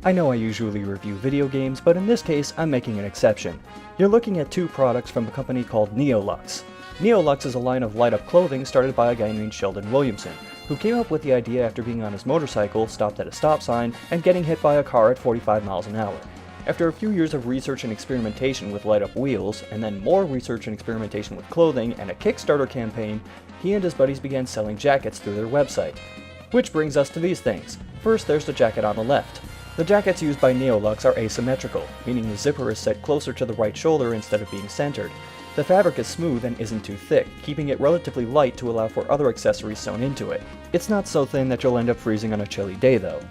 I know I usually review video games, but in this case, I'm making an exception. You're looking at two products from a company called LUX. LUX is a line of light-up clothing started by a guy named Sheldon Williamson, who came up with the idea after being on his motorcycle, stopped at a stop sign, and getting hit by a car at 45 miles an hour. After a few years of research and experimentation with light-up wheels, and then more research and experimentation with clothing and a Kickstarter campaign, he and his buddies began selling jackets through their website. Which brings us to these things. First, there's the jacket on the left. The jackets used by LUX are asymmetrical, meaning the zipper is set closer to the right shoulder instead of being centered. The fabric is smooth and isn't too thick, keeping it relatively light to allow for other accessories sewn into it. It's not so thin that you'll end up freezing on a chilly day though.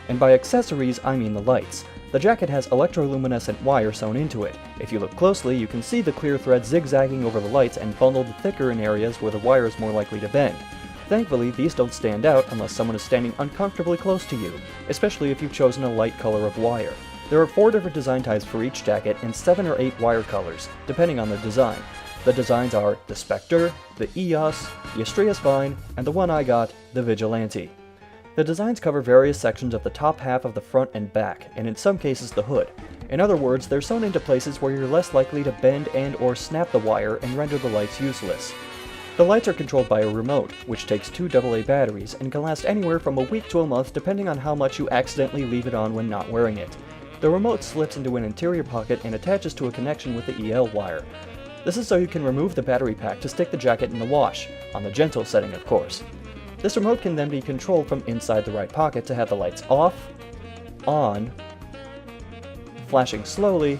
And by accessories, I mean the lights. The jacket has electroluminescent wire sewn into it. If you look closely, you can see the clear thread zigzagging over the lights and bundled thicker in areas where the wire is more likely to bend. Thankfully, these don't stand out unless someone is standing uncomfortably close to you, especially if you've chosen a light color of wire. There are 4 different design types for each jacket and 7 or 8 wire colors, depending on the design. The designs are the Spectre, the EOS, the Astraeus Vine, and the one I got, the Vigilante. The designs cover various sections of the top half of the front and back, and in some cases the hood. In other words, they're sewn into places where you're less likely to bend and or snap the wire and render the lights useless. The lights are controlled by a remote, which takes 2 AA batteries and can last anywhere from a week to a month depending on how much you accidentally leave it on when not wearing it. The remote slips into an interior pocket and attaches to a connection with the EL wire. This is so you can remove the battery pack to stick the jacket in the wash, on the gentle setting of course. This remote can then be controlled from inside the right pocket to have the lights off, on, flashing slowly,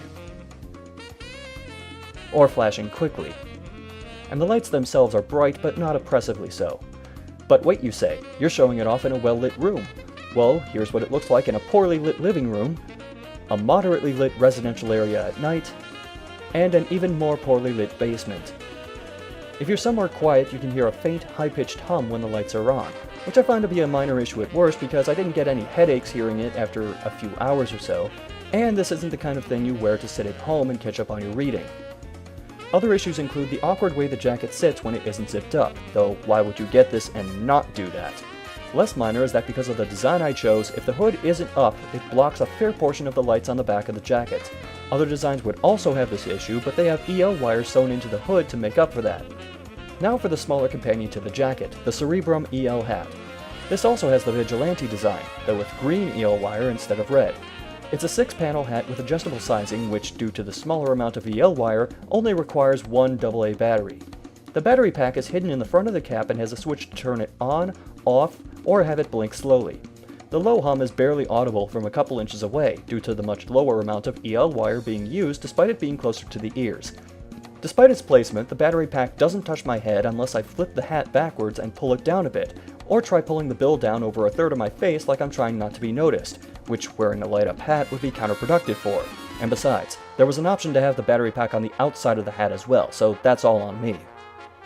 or flashing quickly. And the lights themselves are bright, but not oppressively so. But wait, you say, you're showing it off in a well-lit room. Well, here's what it looks like in a poorly lit living room, a moderately lit residential area at night, and an even more poorly lit basement. If you're somewhere quiet, you can hear a faint, high-pitched hum when the lights are on, which I find to be a minor issue at worst because I didn't get any headaches hearing it after a few hours or so, and this isn't the kind of thing you wear to sit at home and catch up on your reading. Other issues include the awkward way the jacket sits when it isn't zipped up, though why would you get this and not do that? Less minor is that because of the design I chose, if the hood isn't up, it blocks a fair portion of the lights on the back of the jacket. Other designs would also have this issue, but they have EL wires sewn into the hood to make up for that. Now for the smaller companion to the jacket, the Cerebrum EL hat. This also has the Vigilante design, though with green EL wire instead of red. It's a 6-panel hat with adjustable sizing, which, due to the smaller amount of EL wire, only requires 1 AA battery. The battery pack is hidden in the front of the cap and has a switch to turn it on, off, or have it blink slowly. The low hum is barely audible from a couple inches away, due to the much lower amount of EL wire being used despite it being closer to the ears. Despite its placement, the battery pack doesn't touch my head unless I flip the hat backwards and pull it down a bit, or try pulling the bill down over a third of my face like I'm trying not to be noticed, which wearing a light-up hat would be counterproductive for. And besides, there was an option to have the battery pack on the outside of the hat as well, so that's all on me.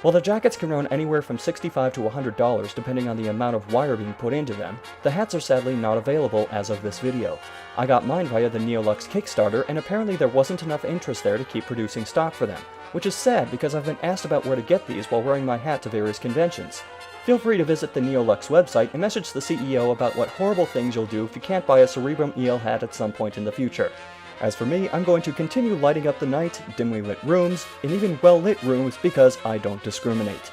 While the jackets can run anywhere from $65 to $100 depending on the amount of wire being put into them, the hats are sadly not available as of this video. I got mine via the LUX Kickstarter, and apparently there wasn't enough interest there to keep producing stock for them, which is sad because I've been asked about where to get these while wearing my hat to various conventions. Feel free to visit the LUX website and message the CEO about what horrible things you'll do if you can't buy a Cerebrum EL hat at some point in the future. As for me, I'm going to continue lighting up the night, dimly lit rooms, and even well-lit rooms because I don't discriminate.